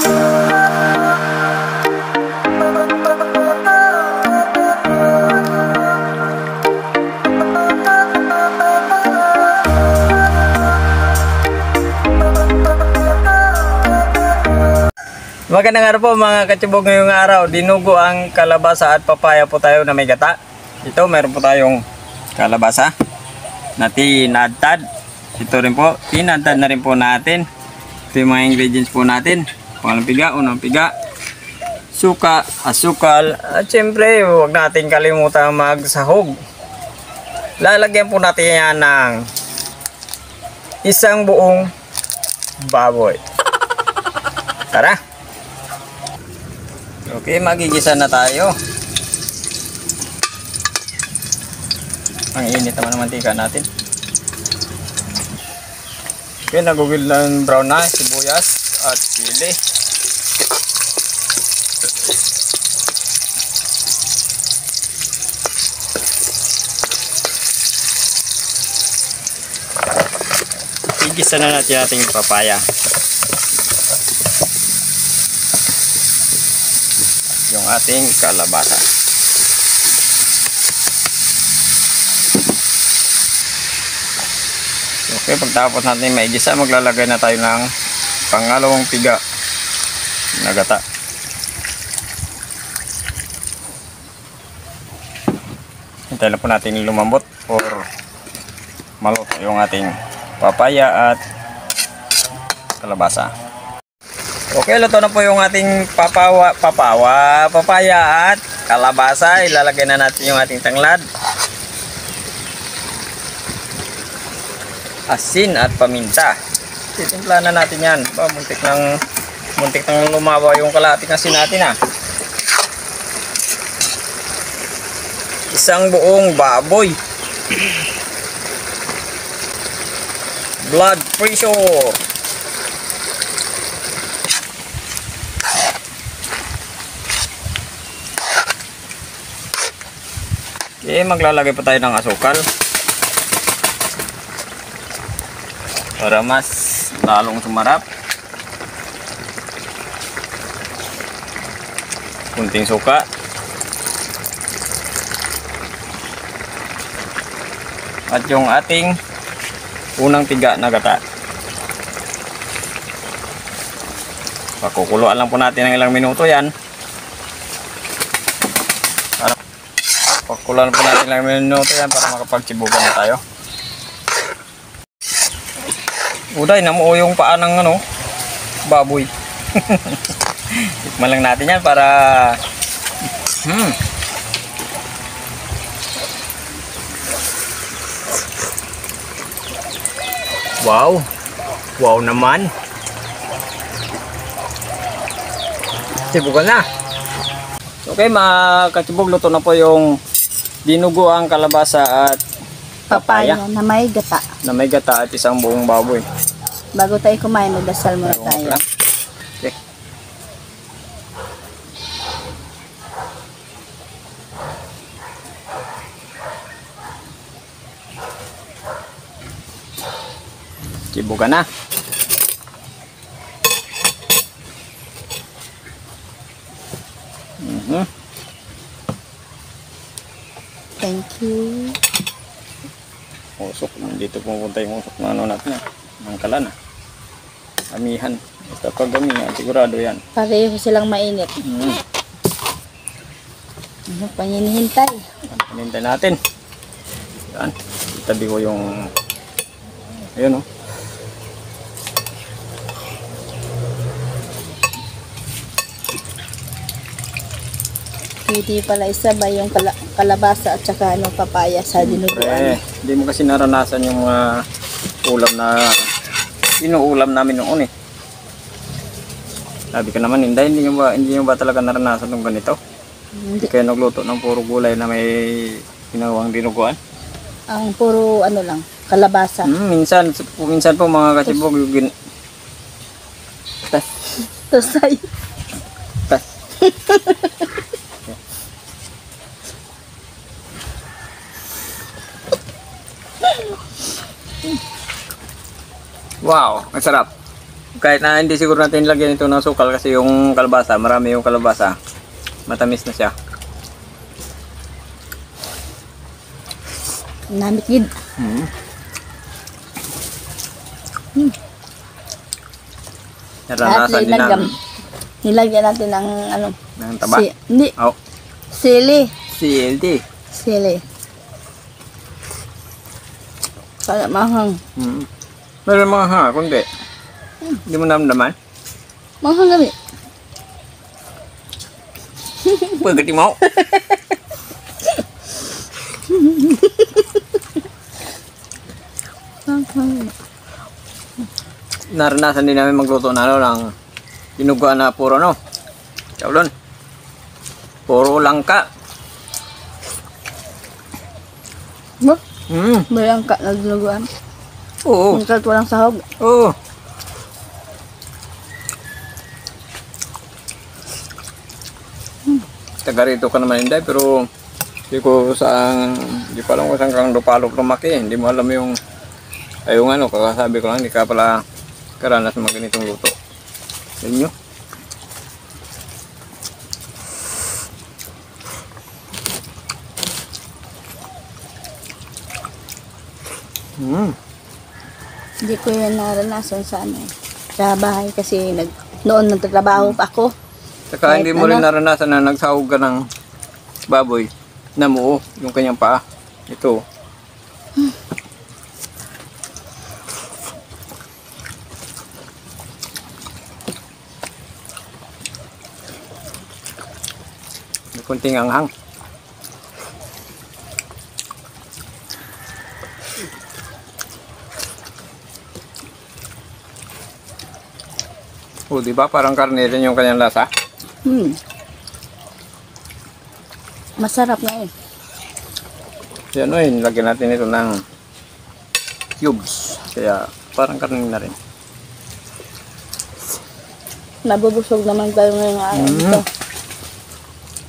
Magandang araw po mga katsibog. Ngayong araw, dinugo ang kalabasa at papaya po tayo na may gata. Ito, meron po tayong kalabasa na tinadtad. Ito rin po, tinadtad na rin po natin. Ito yung mga ingredients po natin. Pangalang piga, unang piga, suka, asukal, at syempre, huwag natin kalimutan magsahog. Lalagyan po natin yan ng isang buong baboy. Tara! Okay, magigisa na tayo. Ang init naman ng mantika natin. Okay, nagugil ng brown na sibuyas at sili. Igisa na natin ating papaya. Yung ating kalabasa. Okay, pagtapos natin maigisa, maglalagay na tayo ng pangalawang piga na gata. Hintayin lang po natin lumambot or maluto yung ating papaya at kalabasa. Okay, luto na po yung ating papaya at kalabasa. Ilalagay na natin yung ating tanglad, asin at paminta. Titimplahan na natin yan. Muntik nang lumawa yung kalahating asin natin. Isang buong baboy. Blood pressure. Okay, maglalagay pa tayo ng asukal para mas lalong sumarap. Kunting suka. At yung ating unang piga na gata. Pakukuluan lang po natin ng ilang minuto yan. Pakulan po natin lang minuto yan para makapagsibugan na tayo. Uday, namuo yung paa ng baboy. Tikman lang natin yan para Wow. Wow naman. Sibugan na. Okay, mga katsibog, luto na po yung dinugo ang kalabasa at papaya na may gata. Na may gata at isang buong baboy. Bago tayo kumain, magdasal muna tayo. Okay. Sibugan na. Thank you. Usok, dito pumunta yung usok na natin ng kalan. Amihan. Basta pag amihan, sigurado yan. Pareho silang mainit. Paninihintay. Panintay natin. Yan. Itabi ko yung ayun Hindi pala isabay yung kalabasa at saka papaya sa dinuguan. Hindi mo kasi naranasan yung ulam na inuulam namin noon . Sabi ko naman, hindi nyo ba talaga naranasan ng ganito? Hindi kayo nagluto ng puro gulay na may ginawang dinuguan? Ang puro lang, kalabasa. Minsan po mga katsibog yung Tosay. Wow, ang sarap. Kahit na hindi siguro natin lagyan ito ng sukal kasi yung kalabasa, marami yung kalabasa. Matamis na siya. Namit gid. Mm. At Naranasan din nilagyan natin ng ano. ng taba. Hindi. Oh, Sili. CLD. Sili. Kaya mahang. Mm. Meron mga ha, kundi. Hindi mo namdaman. Mahang gabi. Pagkati mo. Naranasan din namin magluto na ano ng dinuguan na puro no. Kaulon. Puro langka. Ba? Mm. Bayang ka nagluguan. Oo. Yung kahit walang sahog. Oo. Taga rito ka naman hindi pero hindi pa alam kung saan kang lupalop lumaki. Hindi mo alam yung ano, kakasabi ko lang, hindi ka pala karanas ng mga ganitong luto. Yan nyo. Hindi ko yan naranasan sa ano. Sa bahay kasi noon nagtatrabaho pa ako. Saka hindi mo Kahit rin naranasan na nagsahog ka ng baboy na muo yung kanyang paa. Ito. May kunting anghang. O, di ba? Parang karne rin yung kanyang lasa. Masarap na eh. Yan o, lagyan natin ito ng cubes. Kaya parang karne na rin. Nabubusog naman tayo ngayong araw dito.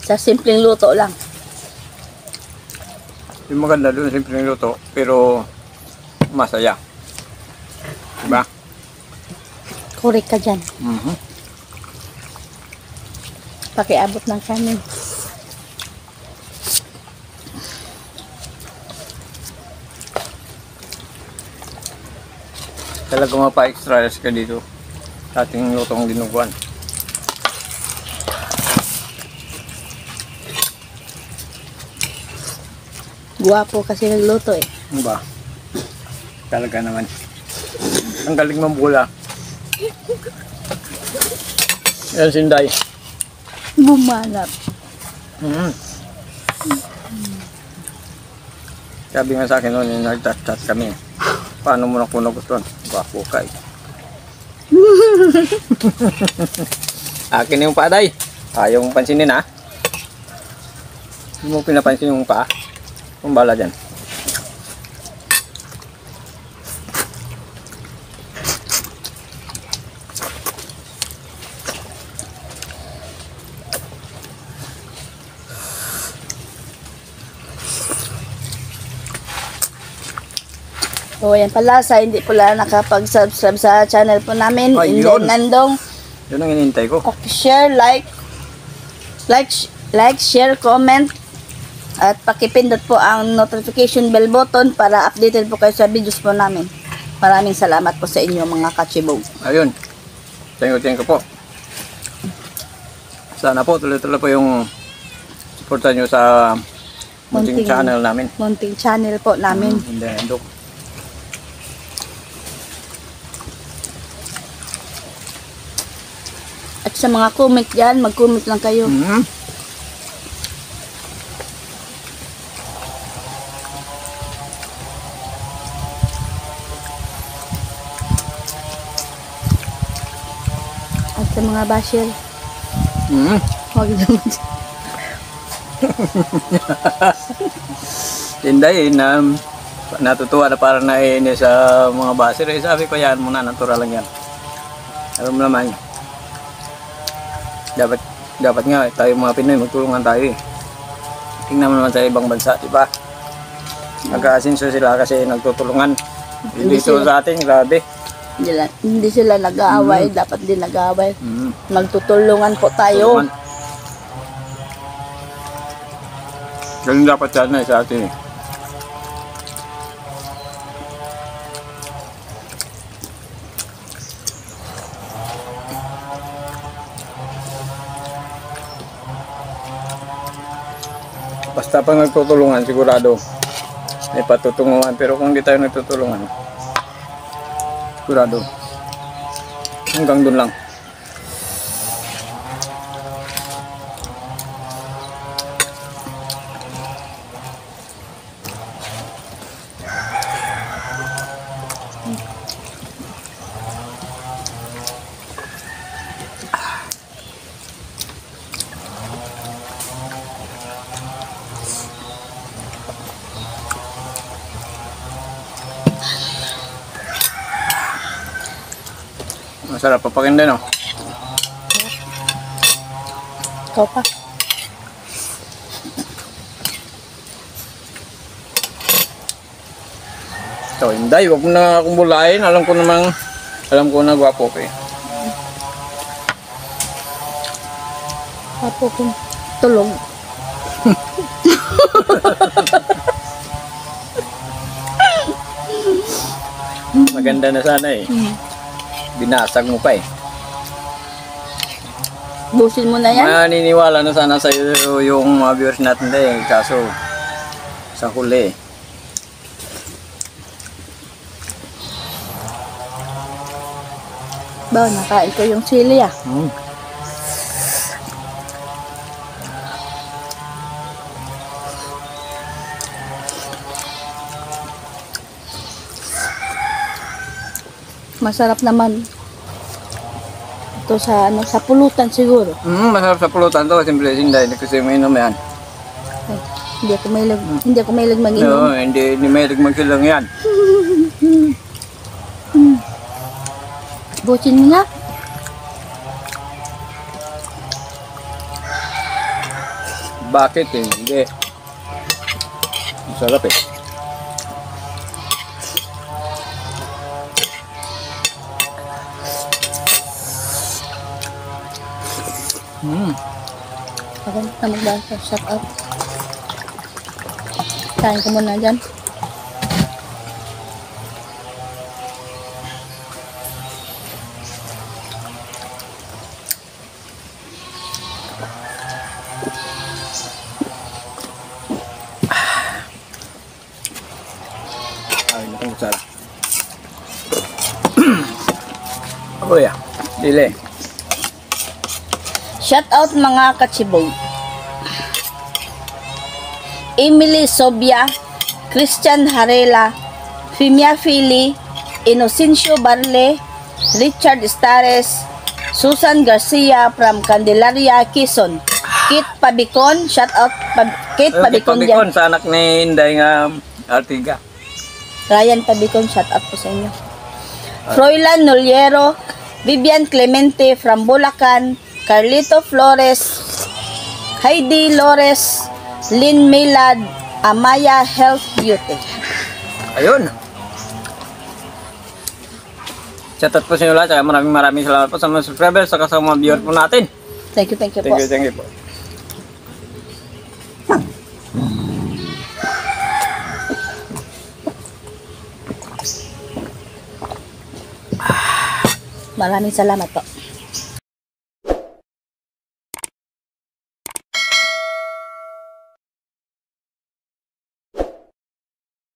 Sa simpleng luto lang. Yung maganda doon, simpleng luto, pero masaya. Diba? Korek ka dyan. Pakiabot ng kanin. Talaga mapa-extra ka dito sa ating lutong dinuguan. Guwapo kasi nagluto eh. Ano ba? Talaga naman. Ang galing mambula. Yan sinday. Bumanap. Sabi nga sa akin noon, yung nag-chat kami. Paano mo na kung nagustuhan? Bapo ka eh. Akin yung paaday. Ayaw mong pansinin ha. Hindi mo pinapansin yung paa. Kung bala dyan. So, yan pala, sa hindi pala nakapag-subscribe sa channel po namin, Ayun. Inday Nandong. Yun ang hinihintay ko. Share, like, share, comment, at pakipindot po ang notification bell button para updated po kayo sa videos po namin. Maraming salamat po sa inyo mga kachibog. Ayun. Thank you po. Sana po tuloy-tuloy po yung suporta nyo sa munting channel namin. Munting channel po namin. Hindi, Endok. At sa mga comment dyan, mag-comment lang kayo. At sa mga basher, huwag naman. Tinday na natutuwa na parang naiinis sa mga baser. Sabi ko yan muna, natural lang yan. Alam mo naman, dapat nga tayo mga Pinoy magtulungan tayo eh. Tingnan mo naman sa ibang bansa, di ba? Nag-aasinso sila kasi nagtutulungan. Dito sa atin, grabe. Hindi sila nag-aaway, dapat din nag-aaway. Magtutulungan po tayo. Tulungan. Ganun dapat sana sa atin eh. Basta pag nagtutulungan, sigurado may patutunguhan. Pero kung hindi tayo nagtutulungan, sigurado hanggang dun lang. Masarap papakinda, no? Ikaw pa. So, hindi. Huwag mo na akong bulain. Alam ko na gwapo ko eh. Apo kong tulog. Maganda na sana eh. Binasag mo pa eh. Busin mo na yan. Maniniwala na sana sa yung mga viewers natin eh. Kaso, sa huli eh. Ba, nakain ko yung sili ah. Masarap naman. Ito sa sa pulutan siguro. Masarap sa pulutan to. Simple hindi kasi may inom yan. Ay, hindi ako mahilig mag-inom. No, hindi may magsilang yan. Busin mo nga. Bakit eh? Hindi. Masarap eh. Ako na magbasa. Shout out. Kain ko muna dyan. Ay, nakong kutsara. Ako ya. Dili. Shout out mga katsibog. Emily Sobia, Christian Harela, Fimia Fili, Inocencio Barle, Richard Estares, Susan Garcia from Candelaria, Quezon. Kit Pabicon, shout out Kit Pabicon dyan. Sa anak ni Inday nga Artiga. Ryan Pabicon, shout out po sa inyo. Froilan Noliero, Vivian Clemente from Bulacan, Carlito Flores, Heidi Lores, Lynn Milad, Amaya Health Beauty. Ayun. Shoutout po sa inyo lahat. Saka maraming salamat po sa mga subscribers saka sa mga viewer po natin. Thank you po. Thank you po. Maraming salamat po.